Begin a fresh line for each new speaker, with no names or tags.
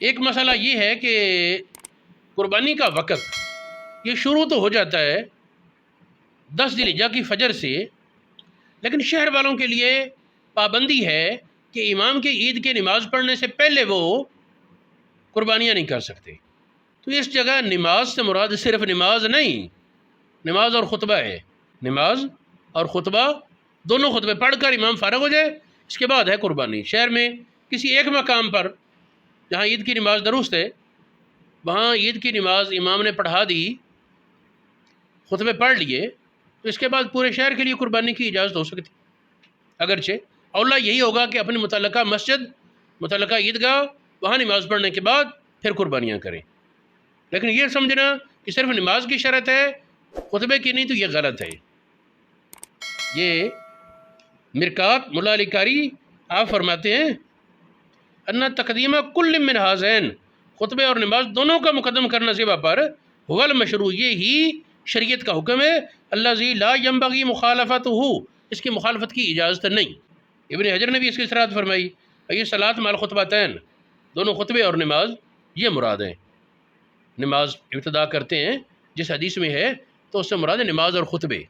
ایک مسئلہ یہ ہے کہ قربانی کا وقت یہ شروع تو ہو جاتا ہے 10 ذی الحجہ کی فجر سے، لیکن شہر والوں کے لیے پابندی ہے کہ امام کی عید کی نماز پڑھنے سے پہلے وہ قربانیاں نہیں کر سکتے۔ تو اس جگہ نماز سے مراد صرف نماز نہیں، نماز اور خطبہ ہے۔ نماز اور خطبہ دونوں خطبے پڑھ کر امام فارغ ہو جائے، اس کے بعد ہے قربانی۔ شہر میں کسی ایک مقام پر جہاں عید کی نماز درست ہے، وہاں عید کی نماز امام نے پڑھا دی، خطبے پڑھ لیے، تو اس کے بعد پورے شہر کے لیے قربانی کی اجازت ہو سکتی۔ اگرچہ اولا یہی ہوگا کہ اپنی متعلقہ مسجد، متعلقہ عیدگاہ، وہاں نماز پڑھنے کے بعد پھر قربانیاں کریں، لیکن یہ سمجھنا کہ صرف نماز کی شرط ہے خطبے کی نہیں، تو یہ غلط ہے۔ یہ مرکات ملا علی قاری آپ فرماتے ہیں ان تقدیم کل من ہذین، خطبے اور نماز دونوں کا مقدم کرنا سوا پر هو المشروع، یہ ہی شریعت کا حکم ہے، الذی لا ینبغی مخالفتہ، اس کی مخالفت کی اجازت نہیں۔ ابن حجر نے بھی اس کی صراحت فرمائی، یہ صلاۃ مع الخطبتین، دونوں خطبے اور نماز یہ مراد ہیں۔ نماز ابتدا کرتے ہیں جس حدیث میں ہے تو اس سے مراد ہے نماز اور خطبے۔